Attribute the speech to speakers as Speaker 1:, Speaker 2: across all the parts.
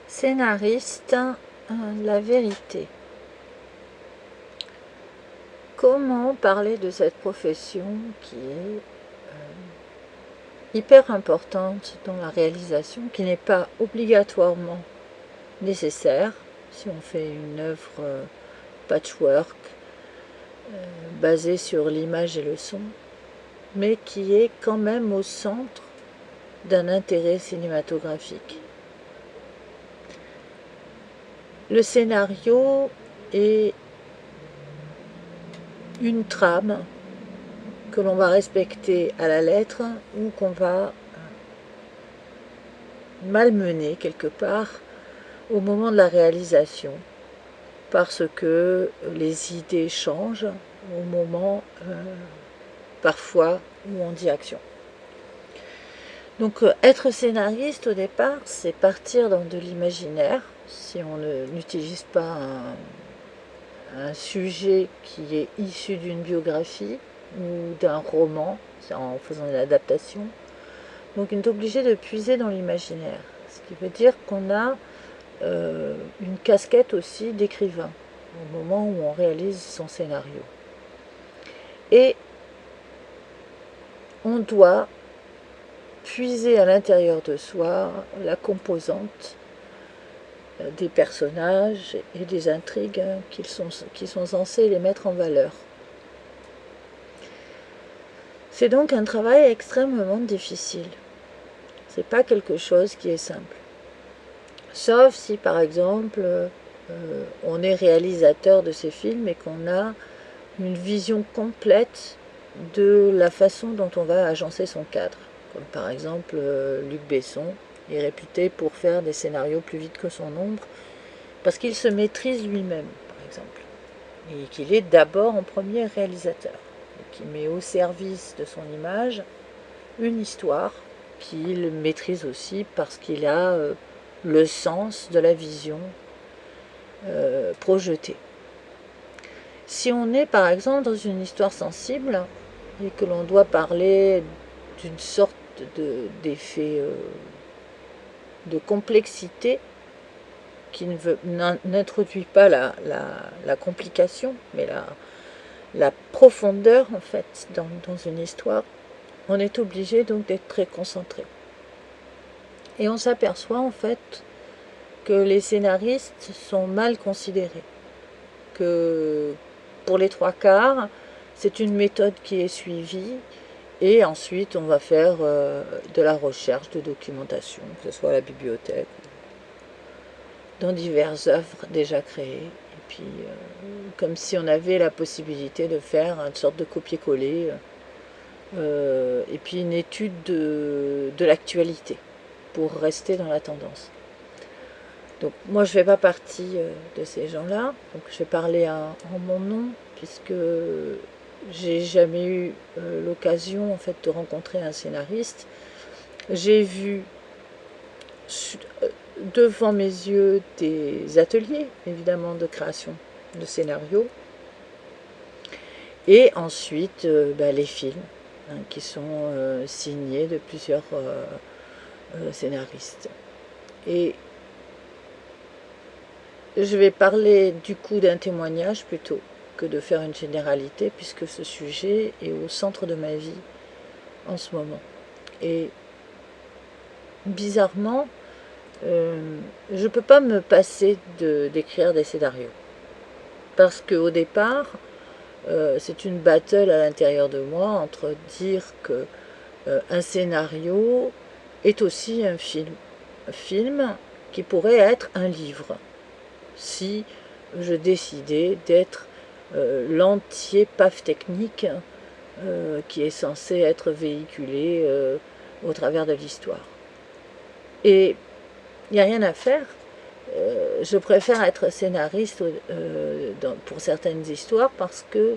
Speaker 1: Scénariste, la vérité. Comment parler de cette profession qui est hyper importante dans la réalisation, qui n'est pas obligatoirement nécessaire si on fait une œuvre patchwork basée sur l'image et le son, mais qui est quand même au centre d'un intérêt cinématographique. Le scénario est une trame que l'on va respecter à la lettre ou qu'on va malmener quelque part au moment de la réalisation, parce que les idées changent au moment parfois où on dit action. Donc être scénariste au départ, c'est partir dans de l'imaginaire, si on n'utilise pas un sujet qui est issu d'une biographie ou d'un roman, en faisant une adaptation. Donc on est obligé de puiser dans l'imaginaire, ce qui veut dire qu'on a une casquette aussi d'écrivain au moment où on réalise son scénario. Et on doit puiser à l'intérieur de soi la composante des personnages et des intrigues qui sont censés les mettre en valeur. C'est donc un travail extrêmement difficile. C'est pas quelque chose qui est simple. Sauf si par exemple on est réalisateur de ces films et qu'on a une vision complète de la façon dont on va agencer son cadre. Comme par exemple Luc Besson est réputé pour faire des scénarios plus vite que son ombre, parce qu'il se maîtrise lui-même, par exemple, et qu'il est d'abord en premier réalisateur, et qui met au service de son image une histoire qu'il maîtrise aussi parce qu'il a le sens de la vision projetée. Si on est par exemple dans une histoire sensible et que l'on doit parler d'une sorte d'effet de complexité qui n'introduit pas la complication, mais la profondeur en fait dans une histoire, on est obligé donc d'être très concentré. Et on s'aperçoit en fait que les scénaristes sont mal considérés, que pour les trois quarts, c'est une méthode qui est suivie, et ensuite on va faire de la recherche, de documentation, que ce soit à la bibliothèque, dans diverses œuvres déjà créées, et puis comme si on avait la possibilité de faire une sorte de copier-coller, et puis une étude de l'actualité, pour rester dans la tendance. Donc moi je ne fais pas partie de ces gens-là, donc je vais parler en mon nom, puisque j'ai jamais eu l'occasion en fait de rencontrer un scénariste. J'ai vu devant mes yeux des ateliers, évidemment, de création de scénarios, et ensuite les films qui sont signés de plusieurs scénaristes. Et je vais parler du coup d'un témoignage plutôt que de faire une généralité, puisque ce sujet est au centre de ma vie en ce moment. Et bizarrement, je ne peux pas me passer d'écrire des scénarios. Parce qu'au départ, c'est une battle à l'intérieur de moi entre dire que un scénario est aussi un film qui pourrait être un livre, si je décidais d'être l'entier PAF technique qui est censé être véhiculé au travers de l'histoire. Et il n'y a rien à faire. Je préfère être scénariste pour certaines histoires parce que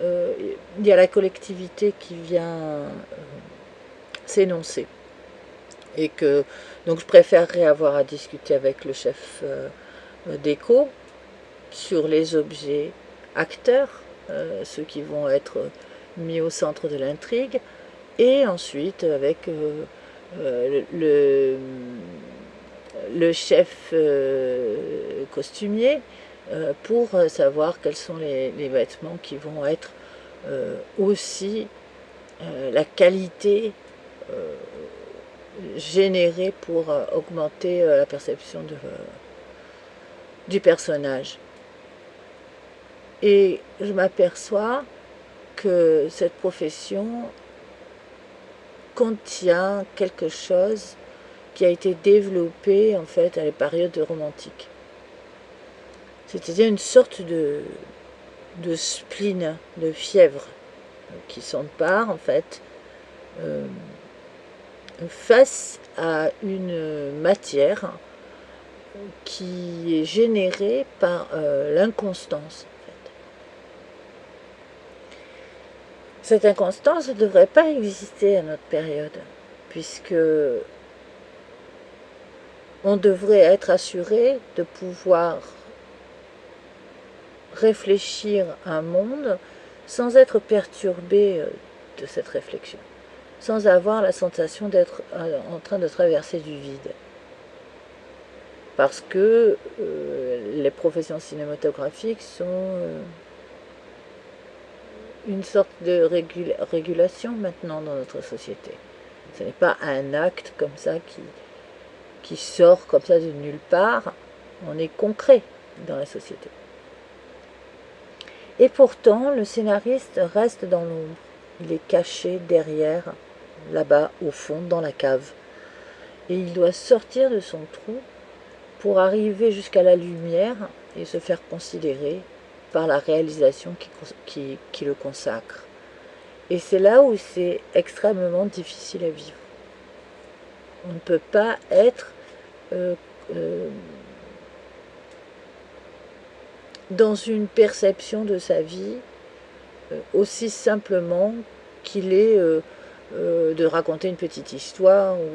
Speaker 1: il y a la collectivité qui vient s'énoncer. Et que donc je préférerais avoir à discuter avec le chef déco sur les objets acteurs, ceux qui vont être mis au centre de l'intrigue, le chef costumier pour savoir quels sont les vêtements qui vont être aussi la qualité générée pour augmenter la perception du personnage. Et je m'aperçois que cette profession contient quelque chose qui a été développé en fait à la période romantique. C'est-à-dire une sorte de spleen, de fièvre qui s'empare en fait face à une matière qui est générée par l'inconstance. Cette inconstance ne devrait pas exister à notre période, puisque on devrait être assuré de pouvoir réfléchir un monde sans être perturbé de cette réflexion, sans avoir la sensation d'être en train de traverser du vide. Parce que les professions cinématographiques sont une sorte de régulation maintenant dans notre société. Ce n'est pas un acte comme ça qui sort comme ça de nulle part. On est concret dans la société. Et pourtant, le scénariste reste dans l'ombre. Il est caché derrière, là-bas, au fond, dans la cave. Et il doit sortir de son trou pour arriver jusqu'à la lumière et se faire considérer par la réalisation qui le consacre. Et c'est là où c'est extrêmement difficile à vivre. On ne peut pas être dans une perception de sa vie aussi simplement qu'il est de raconter une petite histoire, ou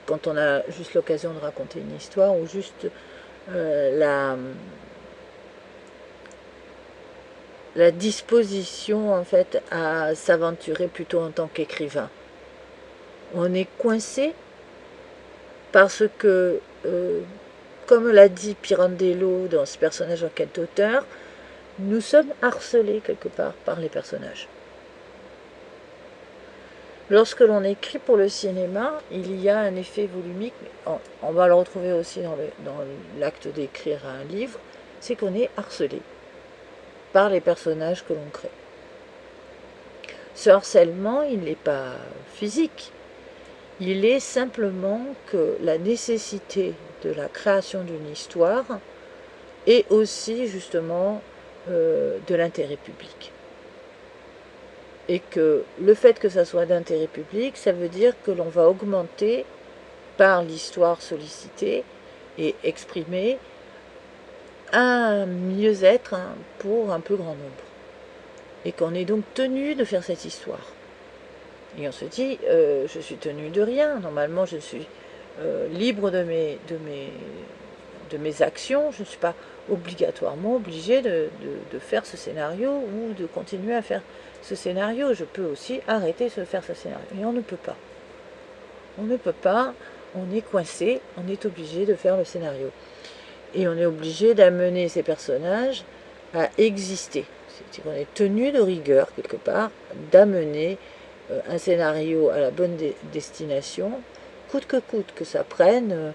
Speaker 1: quand on a juste l'occasion de raconter une histoire, ou juste la disposition en fait à s'aventurer plutôt en tant qu'écrivain. On est coincé parce que, comme l'a dit Pirandello dans ce personnage en quête d'auteur, nous sommes harcelés quelque part par les personnages. Lorsque l'on écrit pour le cinéma, il y a un effet volumique, on va le retrouver aussi dans l'acte d'écrire un livre, c'est qu'on est harcelé par les personnages que l'on crée. Ce harcèlement, il n'est pas physique, il est simplement que la nécessité de la création d'une histoire est aussi justement de l'intérêt public. Et que le fait que ça soit d'intérêt public, ça veut dire que l'on va augmenter par l'histoire sollicitée et exprimée un mieux-être pour un plus grand nombre. Et qu'on est donc tenu de faire cette histoire. Et on se dit, je suis tenu de rien, normalement je suis libre de mes actions, je ne suis pas obligatoirement obligé de faire ce scénario ou de continuer à faire ce scénario. Je peux aussi arrêter de faire ce scénario. Et on ne peut pas. On ne peut pas, on est coincé, on est obligé de faire le scénario. Et on est obligé d'amener ces personnages à exister. C'est-à-dire qu'on est tenu de rigueur, quelque part, d'amener un scénario à la bonne destination, coûte que ça prenne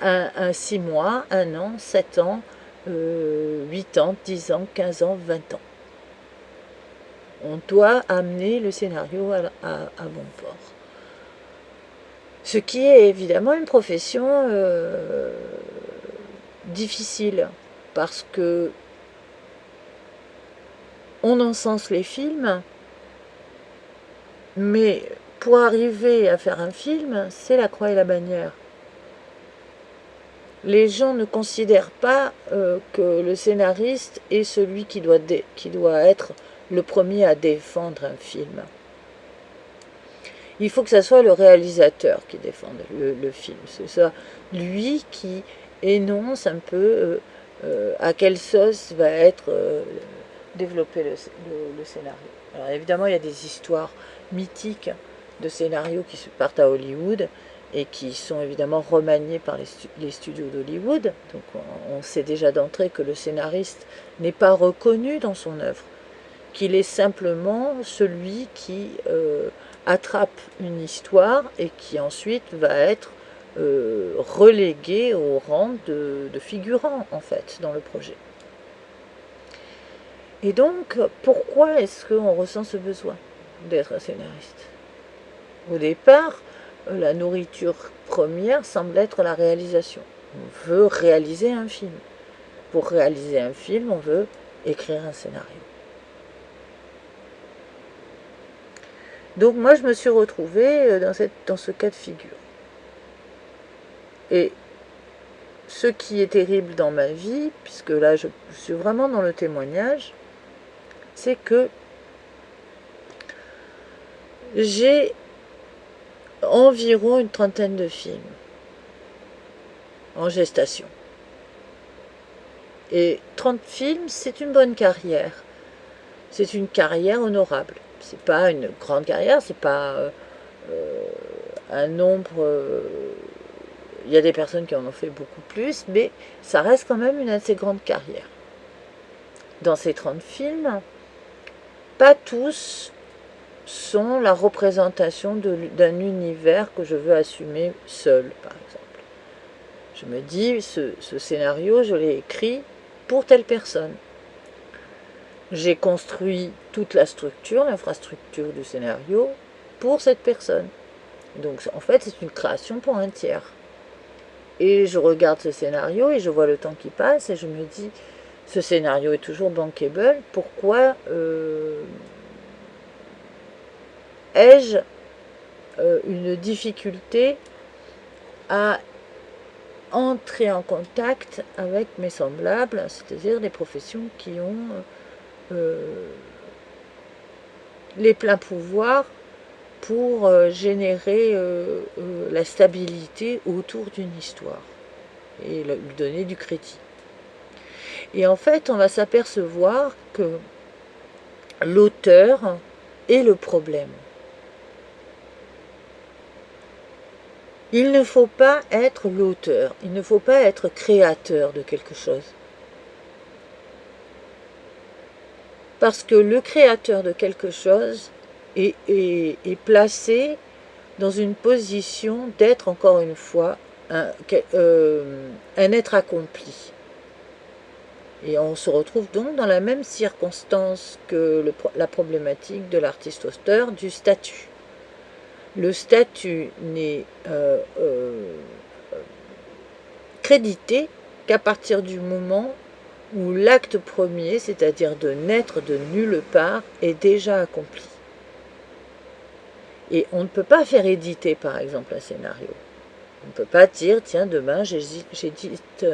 Speaker 1: un 6 mois, 1 an, 7 ans, 8 ans, 10 ans, 15 ans, 20 ans. On doit amener le scénario à bon port. Ce qui est évidemment une profession difficile, parce que on encense les films, mais pour arriver à faire un film, c'est la croix et la bannière. Les gens ne considèrent pas que le scénariste est celui qui doit être le premier à défendre un film. Il faut que ce soit le réalisateur qui défende le film. C'est ça, lui qui énonce un peu à quelle sauce va être développé le scénario. Alors évidemment, il y a des histoires mythiques de scénarios qui se partent à Hollywood et qui sont évidemment remaniés par les studios d'Hollywood. Donc on sait déjà d'entrée que le scénariste n'est pas reconnu dans son œuvre, qu'il est simplement celui qui attrape une histoire et qui ensuite va être relégué au rang de figurant en fait dans le projet. Et donc, pourquoi est-ce qu'on ressent ce besoin d'être scénariste? Au départ, la nourriture première semble être la réalisation. On veut réaliser un film. Pour réaliser un film, on veut écrire un scénario. Donc moi, je me suis retrouvée dans ce cas de figure. Et ce qui est terrible dans ma vie, puisque là, je suis vraiment dans le témoignage, c'est que j'ai environ une trentaine de films en gestation. Et 30 films, c'est une bonne carrière. C'est une carrière honorable. C'est pas une grande carrière, c'est pas un nombre... il y a des personnes qui en ont fait beaucoup plus, mais ça reste quand même une assez grande carrière. Dans ces 30 films, pas tous sont la représentation d'un univers que je veux assumer seul, par exemple. Je me dis, ce scénario, je l'ai écrit pour telle personne. J'ai construit toute la structure, l'infrastructure du scénario, pour cette personne. Donc, en fait, c'est une création pour un tiers. Et je regarde ce scénario et je vois le temps qui passe et je me dis, ce scénario est toujours bankable, pourquoi ai-je une difficulté à entrer en contact avec mes semblables, c'est-à-dire les professions qui ont les pleins pouvoirs pour générer la stabilité autour d'une histoire et lui donner du crédit. Et en fait, on va s'apercevoir que l'auteur est le problème. Il ne faut pas être l'auteur, il ne faut pas être créateur de quelque chose. Parce que le créateur de quelque chose est placé dans une position d'être, encore une fois, un être accompli. Et on se retrouve donc dans la même circonstance que la problématique de l'artiste-auteur du statut. Le statut n'est crédité qu'à partir du moment où l'acte premier, c'est-à-dire de naître de nulle part, est déjà accompli. Et on ne peut pas faire éditer, par exemple, un scénario. On ne peut pas dire, tiens, demain, j'édite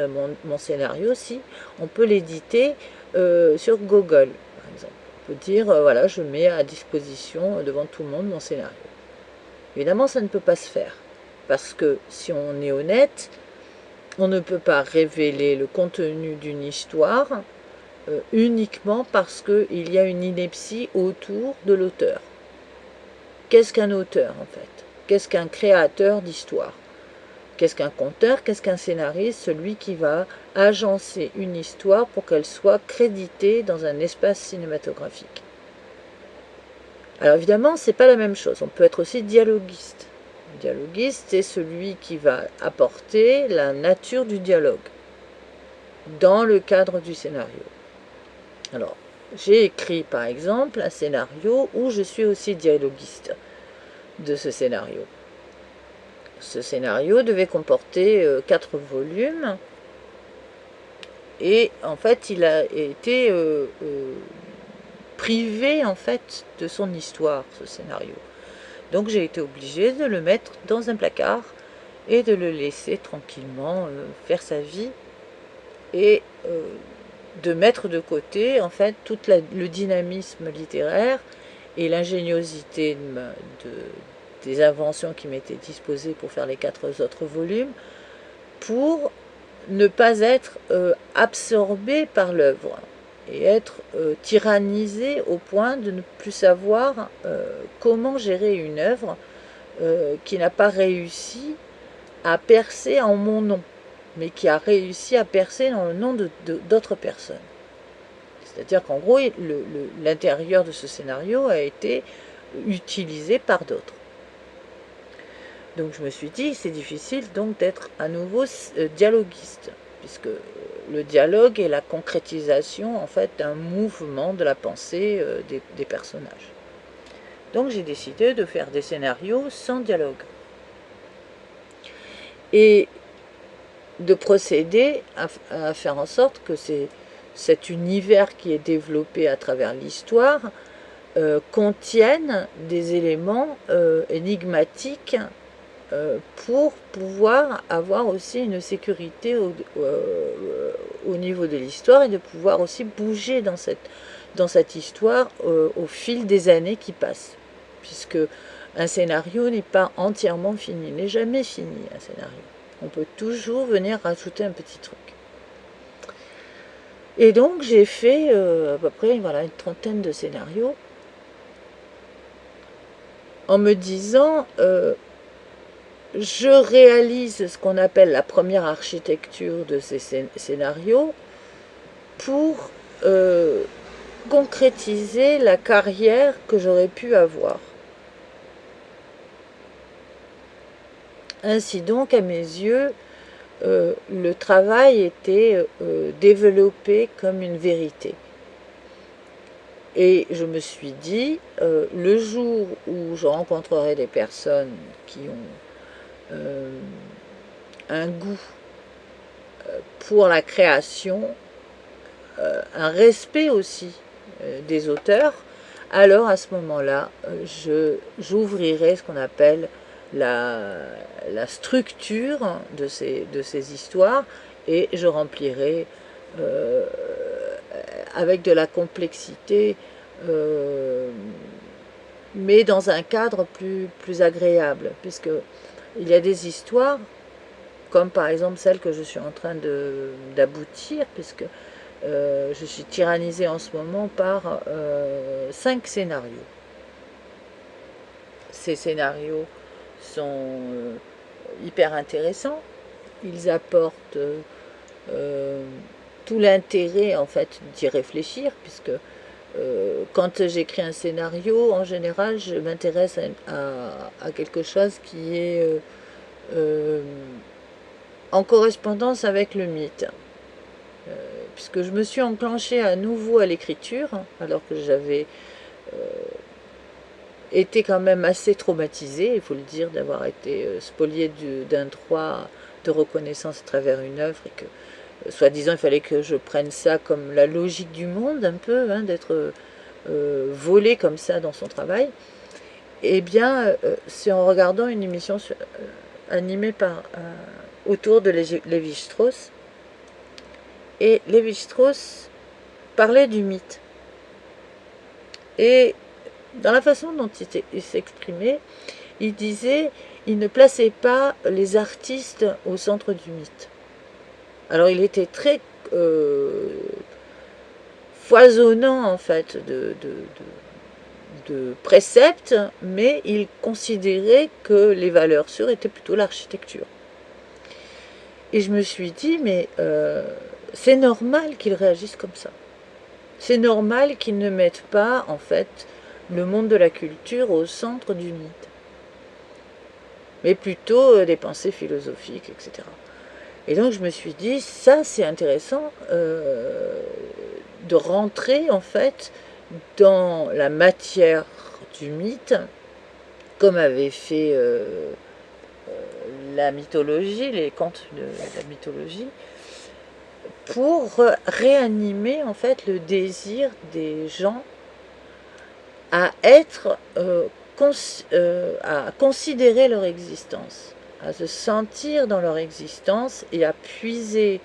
Speaker 1: mon scénario, si. On peut l'éditer sur Google, par exemple. On peut dire, voilà, je mets à disposition devant tout le monde mon scénario. Évidemment, ça ne peut pas se faire. Parce que, si on est honnête, on ne peut pas révéler le contenu d'une histoire uniquement parce qu'il y a une ineptie autour de l'auteur. Qu'est-ce qu'un auteur, en fait? Qu'est-ce qu'un créateur d'histoire? Qu'est-ce qu'un conteur? Qu'est-ce qu'un scénariste? Celui qui va agencer une histoire pour qu'elle soit créditée dans un espace cinématographique. Alors évidemment, ce n'est pas la même chose. On peut être aussi dialoguiste. Le dialoguiste, c'est celui qui va apporter la nature du dialogue dans le cadre du scénario. Alors, j'ai écrit par exemple un scénario où je suis aussi dialoguiste de ce scénario. Ce scénario devait comporter 4 volumes et en fait il a été privé en fait de son histoire, ce scénario. Donc j'ai été obligée de le mettre dans un placard et de le laisser tranquillement faire sa vie et de mettre de côté en fait tout le dynamisme littéraire et l'ingéniosité des inventions qui m'étaient disposées pour faire les 4 autres volumes, pour ne pas être absorbé par l'œuvre et être tyrannisé au point de ne plus savoir comment gérer une œuvre qui n'a pas réussi a percé en mon nom, mais qui a réussi à percer dans le nom d'autres personnes. C'est-à-dire qu'en gros, l'intérieur de ce scénario a été utilisé par d'autres. Donc je me suis dit, c'est difficile donc d'être à nouveau dialoguiste, puisque le dialogue est la concrétisation en fait d'un mouvement de la pensée des personnages. Donc j'ai décidé de faire des scénarios sans dialogue. Et de procéder à faire en sorte que cet univers qui est développé à travers l'histoire contienne des éléments énigmatiques pour pouvoir avoir aussi une sécurité au niveau de l'histoire et de pouvoir aussi bouger dans cette histoire au fil des années qui passent. Puisque un scénario n'est pas entièrement fini, il n'est jamais fini un scénario. On peut toujours venir rajouter un petit truc. Et donc j'ai fait à peu près voilà, une trentaine de scénarios en me disant je réalise ce qu'on appelle la première architecture de ces scénarios pour concrétiser la carrière que j'aurais pu avoir. Ainsi donc, à mes yeux, le travail était développé comme une vérité. Et je me suis dit, le jour où je rencontrerai des personnes qui ont un goût pour la création, un respect aussi des auteurs, alors à ce moment-là, j'ouvrirai ce qu'on appelle la structure de ces histoires et je remplirai avec de la complexité, mais dans un cadre plus agréable, puisque il y a des histoires, comme par exemple celle que je suis en train d'aboutir, puisque je suis tyrannisée en ce moment par 5 scénarios. Ces scénarios sont hyper intéressants, ils apportent tout l'intérêt en fait d'y réfléchir, puisque quand j'écris un scénario, en général, je m'intéresse à quelque chose qui est en correspondance avec le mythe. Puisque je me suis enclenchée à nouveau à l'écriture, alors que j'avais été quand même assez traumatisée, il faut le dire, d'avoir été spoliée d'un droit de reconnaissance à travers une œuvre, et que soi-disant, il fallait que je prenne ça comme la logique du monde, un peu, hein, d'être volé comme ça dans son travail. Eh bien, c'est en regardant une émission animée autour de Lévi-Strauss. Et Lévi-Strauss parlait du mythe. Et dans la façon dont il s'exprimait, il disait, il ne plaçait pas les artistes au centre du mythe. Alors il était très foisonnant en fait de préceptes, mais il considérait que les valeurs sûres étaient plutôt l'architecture. Et je me suis dit, mais c'est normal qu'il réagisse comme ça. C'est normal qu'il ne mette pas en fait le monde de la culture au centre du mythe, mais plutôt des pensées philosophiques, etc. Et donc je me suis dit, ça c'est intéressant de rentrer en fait dans la matière du mythe, comme avait fait la mythologie, les contes de la mythologie, pour réanimer en fait le désir des gens à être, à considérer leur existence, à se sentir dans leur existence et à puiser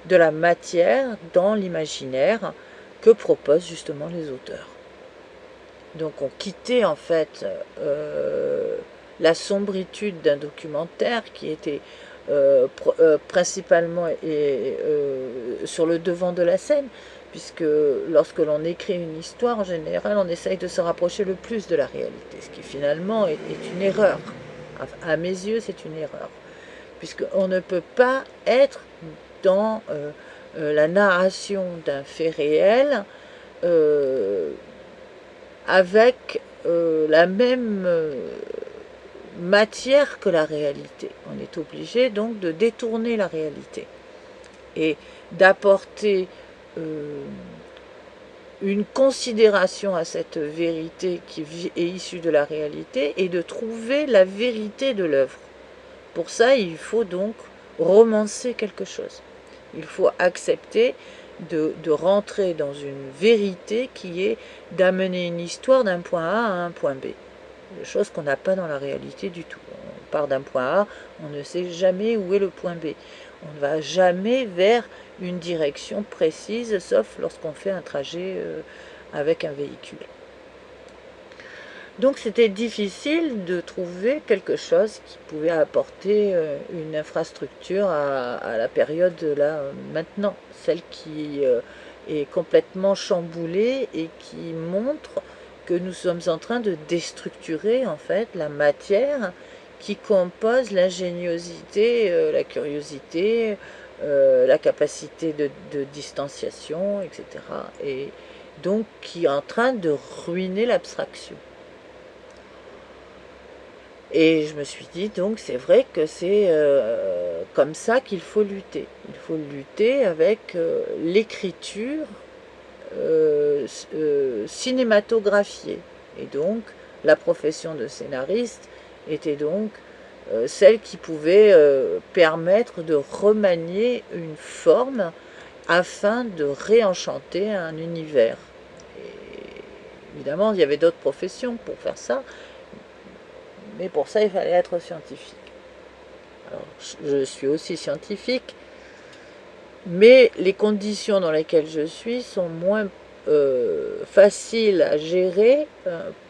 Speaker 1: de la matière dans l'imaginaire que proposent justement les auteurs. Donc on quittait en fait la sombritude d'un documentaire qui était principalement sur le devant de la scène, puisque lorsque l'on écrit une histoire, en général, on essaye de se rapprocher le plus de la réalité, ce qui finalement est une erreur. À mes yeux, c'est une erreur, puisqu'on ne peut pas être dans la narration d'un fait réel avec la même matière que la réalité. On est obligé donc de détourner la réalité et d'apporter une considération à cette vérité qui est issue de la réalité et de trouver la vérité de l'œuvre. Pour ça, il faut donc romancer quelque chose. Il faut accepter de rentrer dans une vérité qui est d'amener une histoire d'un point A à un point B. Chose qu'on n'a pas dans la réalité du tout. On part d'un point A, on ne sait jamais où est le point B. On ne va jamais vers une direction précise, sauf lorsqu'on fait un trajet avec un véhicule. Donc c'était difficile de trouver quelque chose qui pouvait apporter une infrastructure à la période là maintenant, celle qui est complètement chamboulée et qui montre que nous sommes en train de déstructurer en fait la matière qui compose l'ingéniosité, la curiosité, la capacité de distanciation, etc. Et donc qui est en train de ruiner l'abstraction. Et je me suis dit, donc c'est vrai que c'est comme ça qu'il faut lutter. Il faut lutter avec l'écriture cinématographiée. Et donc, la profession de scénariste était donc celle qui pouvait permettre de remanier une forme afin de réenchanter un univers. Et évidemment, il y avait d'autres professions pour faire ça, mais pour ça, il fallait être scientifique. Alors, je suis aussi scientifique, mais les conditions dans lesquelles je suis sont moins faciles à gérer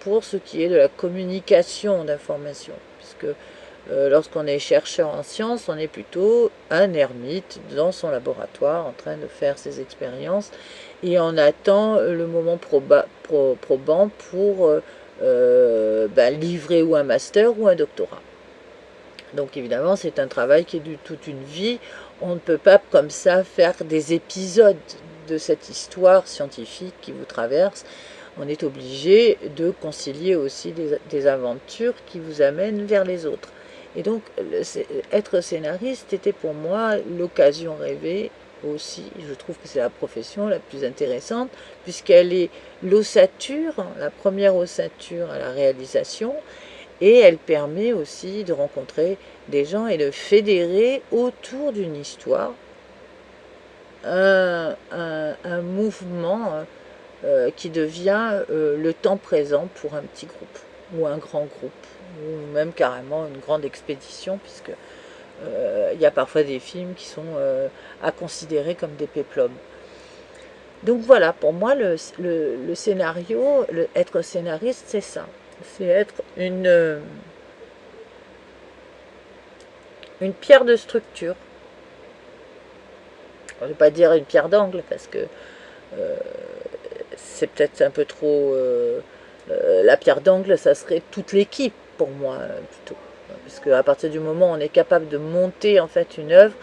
Speaker 1: pour ce qui est de la communication d'informations, puisque lorsqu'on est chercheur en sciences, on est plutôt un ermite dans son laboratoire en train de faire ses expériences et on attend le moment probant pour livrer ou un master ou un doctorat. Donc évidemment, c'est un travail qui est de toute une vie. On ne peut pas comme ça faire des épisodes de cette histoire scientifique qui vous traverse. On est obligé de concilier aussi des aventures qui vous amènent vers les autres. Et donc, être scénariste était pour moi l'occasion rêvée aussi. Je trouve que c'est la profession la plus intéressante, puisqu'elle est l'ossature, la première ossature à la réalisation, et elle permet aussi de rencontrer des gens et de fédérer autour d'une histoire un mouvement qui devient le temps présent pour un petit groupe ou un grand groupe ou même carrément une grande expédition, puisque il y a parfois des films qui sont à considérer comme des péplums. Donc voilà, pour moi le scénario, être scénariste, c'est ça, c'est être une pierre de structure. Je ne vais pas dire une pierre d'angle parce que c'est peut-être un peu trop... la pierre d'angle, ça serait toute l'équipe pour moi plutôt. Parce qu'à partir du moment où on est capable de monter en fait une œuvre,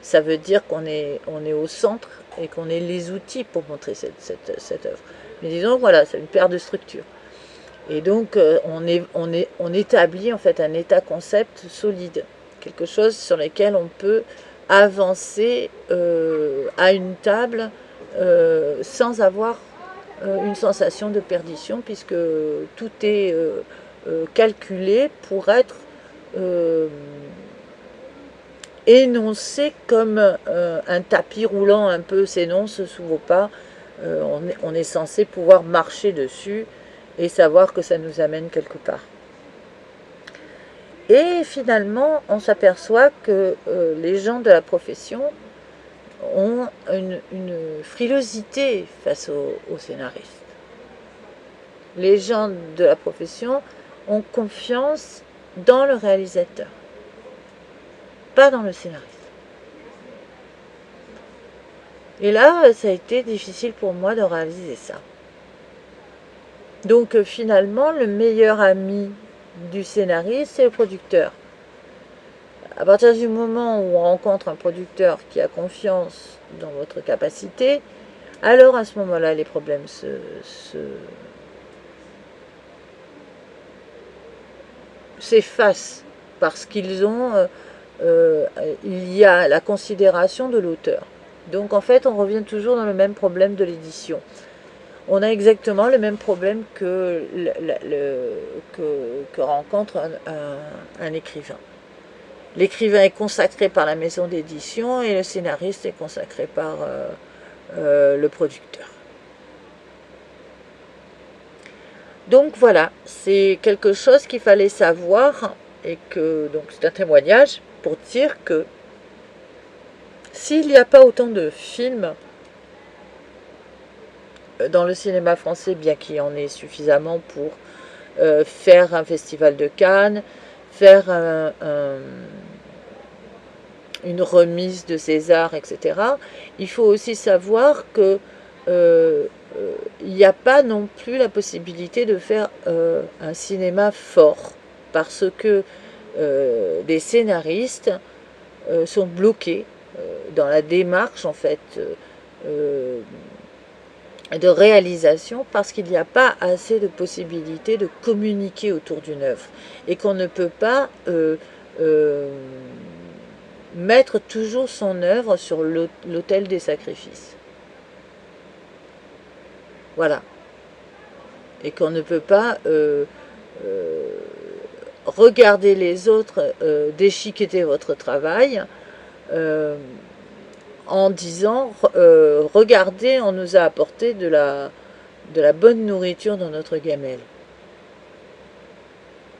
Speaker 1: ça veut dire qu'on est au centre et qu'on ait les outils pour montrer cette œuvre. Mais disons, voilà, c'est une paire de structures. Et donc, on établit en fait un état-concept solide, quelque chose sur lequel on peut avancer à une table sans avoir une sensation de perdition, puisque tout est calculé pour être énoncé comme un tapis roulant un peu s'énonce sous vos pas. On est censé pouvoir marcher dessus et savoir que ça nous amène quelque part. Et finalement, on s'aperçoit que les gens de la profession ont une frilosité face aux scénaristes. Les gens de la profession ont confiance dans le réalisateur, pas dans le scénariste. Et là, ça a été difficile pour moi de réaliser ça. Donc finalement, le meilleur ami du scénariste, c'est le producteur. À partir du moment où on rencontre un producteur qui a confiance dans votre capacité, alors à ce moment-là, les problèmes s'effacent parce qu'ils ont, il y a la considération de l'auteur. Donc en fait, on revient toujours dans le même problème de l'édition. On a exactement le même problème que rencontre un écrivain. L'écrivain est consacré par la maison d'édition et le scénariste est consacré par le producteur. Donc voilà, c'est quelque chose qu'il fallait savoir et que donc c'est un témoignage pour dire que s'il n'y a pas autant de films dans le cinéma français, bien qu'il y en ait suffisamment pour faire un festival de Cannes, faire une remise de César, etc. Il faut aussi savoir que il n'y a pas non plus la possibilité de faire un cinéma fort, parce que les scénaristes sont bloqués dans la démarche en fait de réalisation, parce qu'il n'y a pas assez de possibilités de communiquer autour d'une œuvre et qu'on ne peut pas mettre toujours son œuvre sur l'autel des sacrifices. Voilà. Et qu'on ne peut pas regarder les autres déchiqueter votre travail en disant regardez, on nous a apporté de la bonne nourriture dans notre gamelle.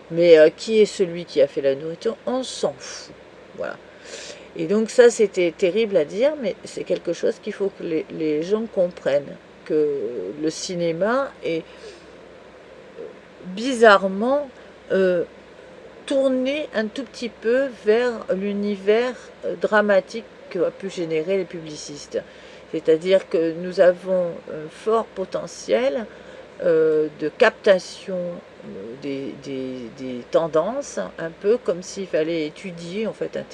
Speaker 1: Mais qui est celui qui a fait la nourriture? On s'en fout. Voilà. Et donc ça, c'était terrible à dire, mais c'est quelque chose qu'il faut que les gens comprennent, que le cinéma est bizarrement tourné un tout petit peu vers l'univers dramatique que a pu générer les publicistes. C'est-à-dire que nous avons un fort potentiel de captation des tendances, un peu comme s'il fallait étudier en fait un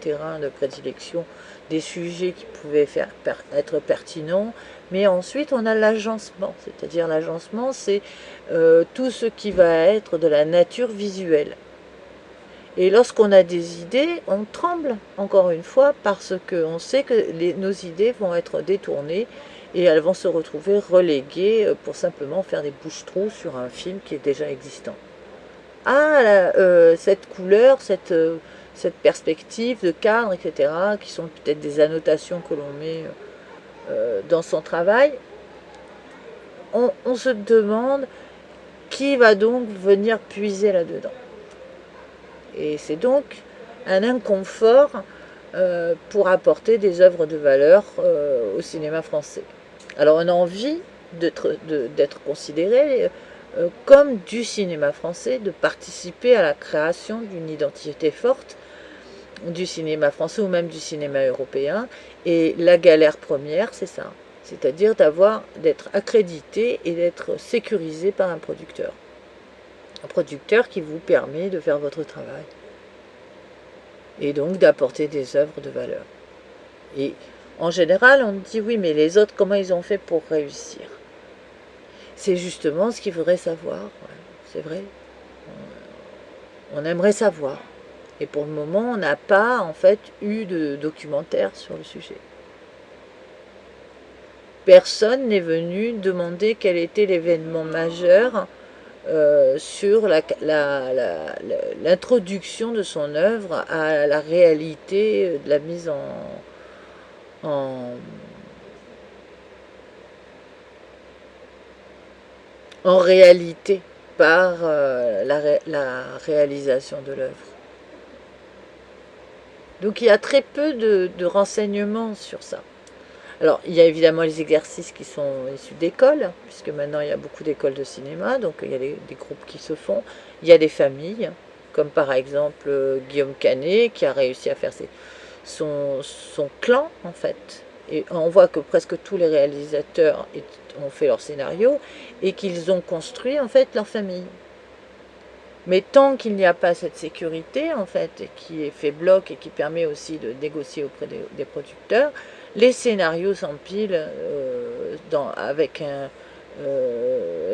Speaker 1: terrain de prédilection, des sujets qui pouvaient être pertinents, mais ensuite on a l'agencement, c'est-à-dire l'agencement c'est tout ce qui va être de la nature visuelle. Et lorsqu'on a des idées, on tremble, encore une fois, parce qu'on sait que nos idées vont être détournées et elles vont se retrouver reléguées pour simplement faire des bouches-trous sur un film qui est déjà existant. Ah, cette couleur, cette perspective de cadre, etc., qui sont peut-être des annotations que l'on met dans son travail, on se demande qui va donc venir puiser là-dedans. Et c'est donc un inconfort pour apporter des œuvres de valeur au cinéma français. Alors on a envie d'être considéré comme du cinéma français, de participer à la création d'une identité forte du cinéma français ou même du cinéma européen. Et la galère première, c'est ça. C'est-à-dire d'être accrédité et d'être sécurisé par un producteur. Un producteur qui vous permet de faire votre travail. Et donc d'apporter des œuvres de valeur. Et en général, on dit oui, mais les autres, comment ils ont fait pour réussir? C'est justement ce qu'il faudrait savoir. Ouais, c'est vrai. On aimerait savoir. Et pour le moment, on n'a pas en fait eu de documentaire sur le sujet. Personne n'est venu demander quel était l'événement majeur sur l'introduction de son œuvre à la réalité de la mise en réalité par la réalisation de l'œuvre. Donc il y a très peu de renseignements sur ça. Alors, il y a évidemment les exercices qui sont issus d'écoles, puisque maintenant il y a beaucoup d'écoles de cinéma, donc il y a des groupes qui se font. Il y a des familles, comme par exemple Guillaume Canet, qui a réussi à faire son clan, en fait. Et on voit que presque tous les réalisateurs ont fait leur scénario, et qu'ils ont construit, en fait, leur famille. Mais tant qu'il n'y a pas cette sécurité, en fait, qui est fait bloc et qui permet aussi de négocier auprès des producteurs, les scénarios s'empilent avec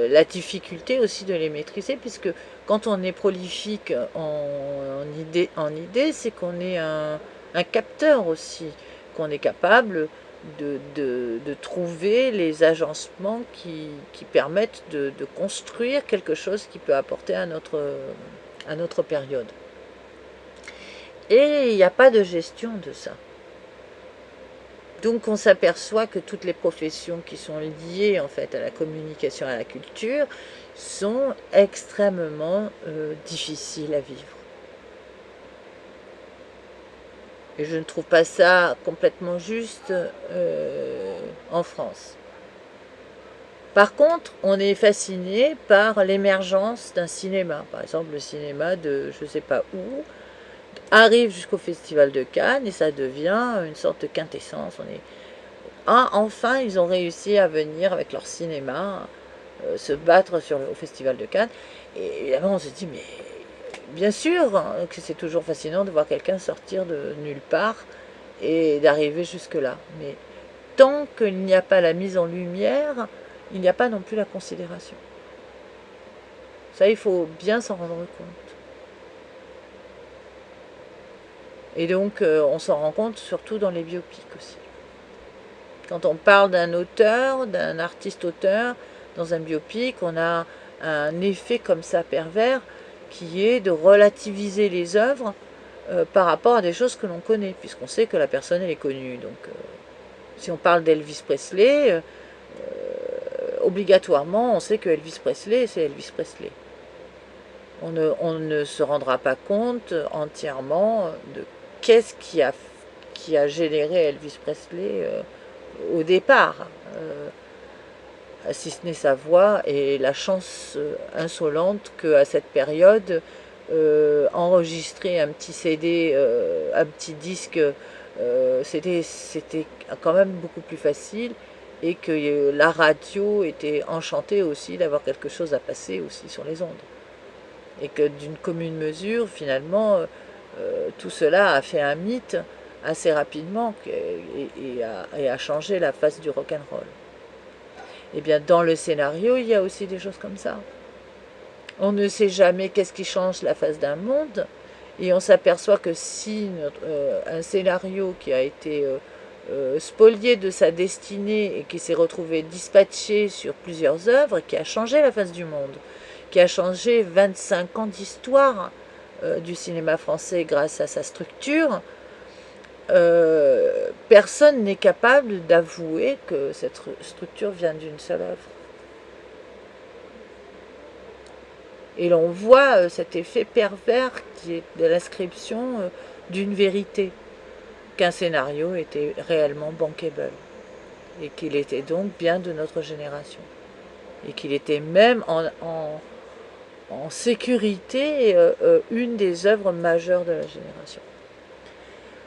Speaker 1: la difficulté aussi de les maîtriser, puisque quand on est prolifique en idées, c'est qu'on est un capteur aussi, qu'on est capable de trouver les agencements qui permettent de construire quelque chose qui peut apporter à notre période. Et il n'y a pas de gestion de ça. Donc on s'aperçoit que toutes les professions qui sont liées en fait à la communication, à la culture, sont extrêmement difficiles à vivre. Et je ne trouve pas ça complètement juste en France. Par contre, on est fasciné par l'émergence d'un cinéma. Par exemple, le cinéma de je ne sais pas où arrive jusqu'au Festival de Cannes et ça devient une sorte de quintessence. Enfin, ils ont réussi à venir avec leur cinéma se battre au Festival de Cannes. Et évidemment, on se dit, mais bien sûr que c'est toujours fascinant de voir quelqu'un sortir de nulle part et d'arriver jusque-là. Mais tant qu'il n'y a pas la mise en lumière, il n'y a pas non plus la considération. Ça, il faut bien s'en rendre compte. Et donc, on s'en rend compte surtout dans les biopics aussi. Quand on parle d'un auteur, d'un artiste-auteur, dans un biopic, on a un effet comme ça pervers qui est de relativiser les œuvres par rapport à des choses que l'on connaît, puisqu'on sait que la personne elle est connue. Donc, si on parle d'Elvis Presley, obligatoirement, on sait que Elvis Presley, c'est Elvis Presley. On ne se rendra pas compte entièrement de qu'est-ce qui a généré Elvis Presley au départ, si ce n'est sa voix et la chance insolente qu'à cette période, enregistrer un petit CD, un petit disque, c'était quand même beaucoup plus facile et que la radio était enchantée aussi d'avoir quelque chose à passer aussi sur les ondes. Et que d'une commune mesure, finalement, tout cela a fait un mythe assez rapidement et a changé la face du rock'n'roll. Et bien dans le scénario, il y a aussi des choses comme ça. On ne sait jamais qu'est-ce qui change la face d'un monde, et on s'aperçoit que si un scénario qui a été spolié de sa destinée et qui s'est retrouvé dispatché sur plusieurs œuvres, qui a changé la face du monde, qui a changé 25 ans d'histoire du cinéma français grâce à sa structure, personne n'est capable d'avouer que cette structure vient d'une seule œuvre. Et l'on voit cet effet pervers qui est de l'inscription d'une vérité, qu'un scénario était réellement bankable, et qu'il était donc bien de notre génération, et qu'il était même en sécurité une des œuvres majeures de la génération.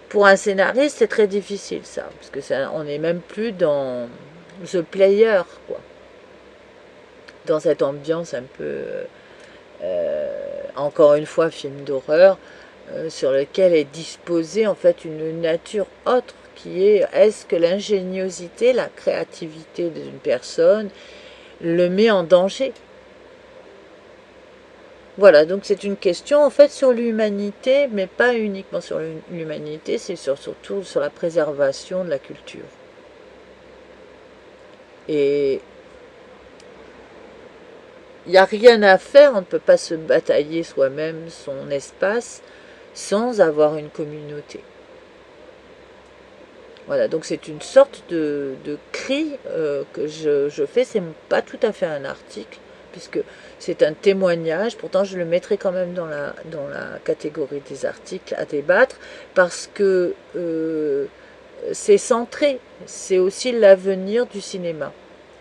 Speaker 1: Pour un scénariste, c'est très difficile ça, parce que on n'est même plus dans the player, quoi. Dans cette ambiance un peu, encore une fois, film d'horreur, sur lequel est disposée en fait une nature autre qui est-ce que l'ingéniosité, la créativité d'une personne le met en danger? Voilà, donc c'est une question en fait sur l'humanité, mais pas uniquement sur l'humanité, c'est surtout sur la préservation de la culture. Et il n'y a rien à faire, on ne peut pas se batailler soi-même son espace sans avoir une communauté. Voilà, donc c'est une sorte de cri que je fais, c'est pas tout à fait un article, puisque c'est un témoignage, pourtant je le mettrai quand même dans la catégorie des articles à débattre, parce que c'est centré, c'est aussi l'avenir du cinéma.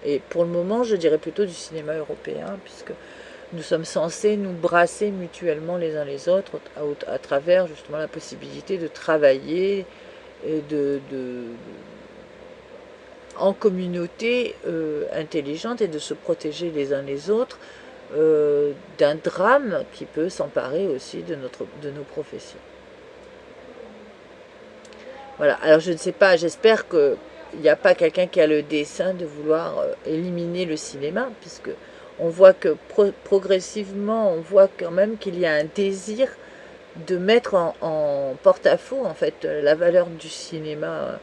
Speaker 1: Et pour le moment, je dirais plutôt du cinéma européen, puisque nous sommes censés nous brasser mutuellement les uns les autres à travers justement la possibilité de travailler et en communauté intelligente et de se protéger les uns les autres d'un drame qui peut s'emparer aussi de nos professions. Voilà, alors je ne sais pas, j'espère qu'il n'y a pas quelqu'un qui a le dessein de vouloir éliminer le cinéma, puisque on voit que progressivement, on voit quand même qu'il y a un désir de mettre en porte-à-faux en fait la valeur du cinéma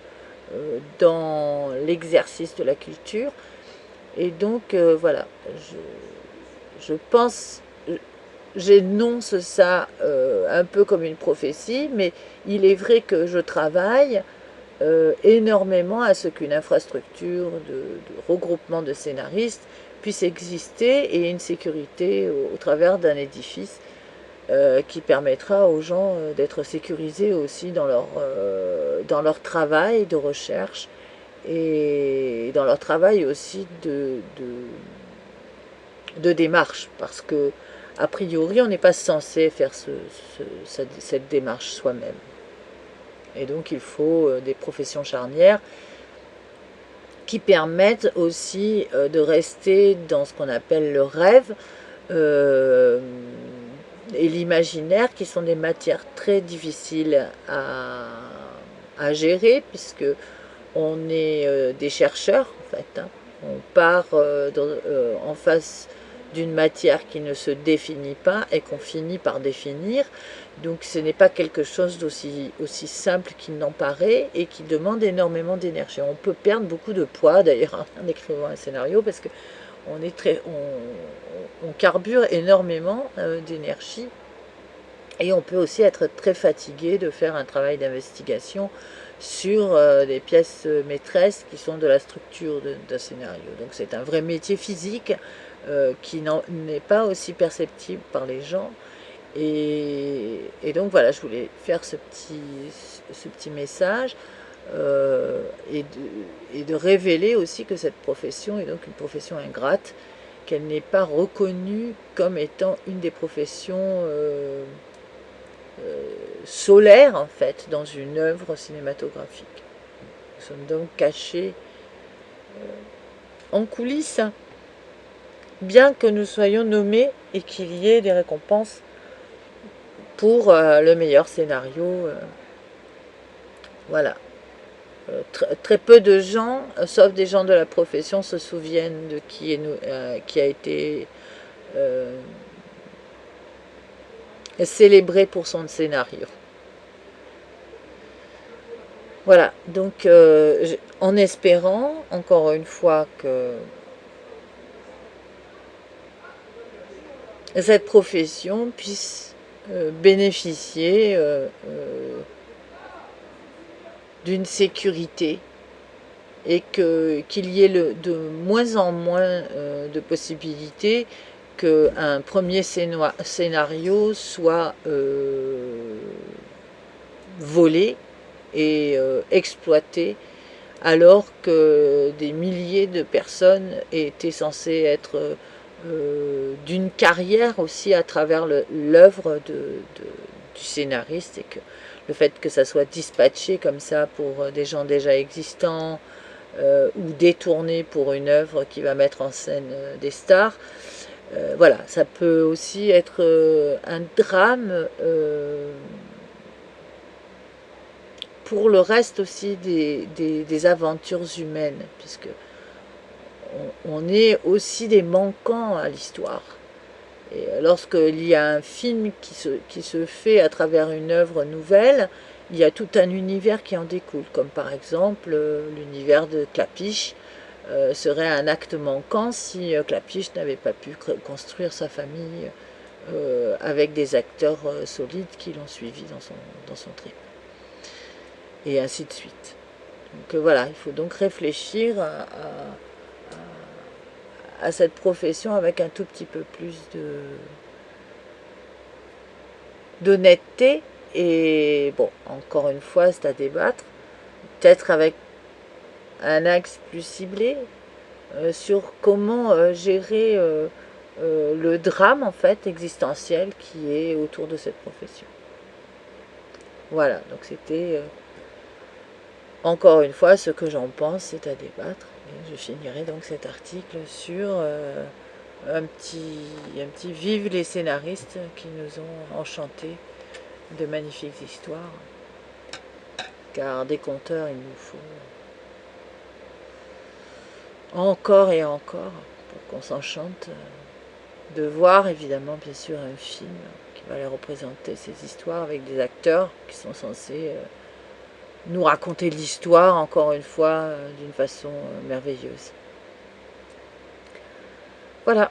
Speaker 1: dans l'exercice de la culture. Et donc voilà, je pense, j'énonce ça un peu comme une prophétie, mais il est vrai que je travaille énormément à ce qu'une infrastructure de regroupement de scénaristes puisse exister et une sécurité au travers d'un édifice qui permettra aux gens d'être sécurisés aussi dans leur travail de recherche et dans leur travail aussi de démarche, parce que a priori on n'est pas censé faire cette démarche soi-même. Et donc il faut des professions charnières qui permettent aussi de rester dans ce qu'on appelle le rêve et l'imaginaire, qui sont des matières très difficiles à gérer, puisque on est des chercheurs en fait, hein. On part en face d'une matière qui ne se définit pas et qu'on finit par définir. Donc ce n'est pas quelque chose aussi simple qu'il n'en paraît et qui demande énormément d'énergie. On peut perdre beaucoup de poids d'ailleurs en écrivant un scénario, parce que on carbure énormément d'énergie, et on peut aussi être très fatigué de faire un travail d'investigation sur des pièces maîtresses qui sont de la structure d'un scénario. Donc c'est un vrai métier physique qui n'est pas aussi perceptible par les gens. Et donc voilà, je voulais faire ce petit message et de révéler aussi que cette profession est donc une profession ingrate, qu'elle n'est pas reconnue comme étant une des professions solaires en fait dans une œuvre cinématographique. Nous sommes donc cachés en coulisses, bien que nous soyons nommés et qu'il y ait des récompenses pour le meilleur scénario. Voilà. Très peu de gens, sauf des gens de la profession, se souviennent de qui a été célébré pour son scénario. Voilà, donc en espérant, encore une fois, que cette profession puisse bénéficier d'une sécurité, et qu'il y ait de moins en moins de possibilités qu'un premier scénario soit volé et exploité, alors que des milliers de personnes étaient censées être d'une carrière aussi à travers l'œuvre du scénariste, et que le fait que ça soit dispatché comme ça pour des gens déjà existants ou détourné pour une œuvre qui va mettre en scène des stars, voilà, ça peut aussi être un drame pour le reste aussi des aventures humaines, puisque on est aussi des manquants à l'histoire. Et lorsqu'il y a un film qui se fait à travers une œuvre nouvelle, il y a tout un univers qui en découle, comme par exemple l'univers de Clapiche serait un acte manquant si Clapiche n'avait pas pu construire sa famille avec des acteurs solides qui l'ont suivi dans son trip. Et ainsi de suite. Donc voilà, il faut donc réfléchir à cette profession avec un tout petit peu plus d'honnêteté. Et bon, encore une fois, c'est à débattre, peut-être avec un axe plus ciblé sur comment gérer le drame en fait existentiel qui est autour de cette profession. Voilà, donc c'était encore une fois ce que j'en pense, c'est à débattre. Et je finirai donc cet article sur un petit vive les scénaristes qui nous ont enchantés de magnifiques histoires. Car des conteurs, il nous faut encore et encore pour qu'on s'enchante de voir, évidemment, bien sûr, un film qui va les représenter ces histoires avec des acteurs qui sont censés nous raconter l'histoire, encore une fois, d'une façon merveilleuse. Voilà.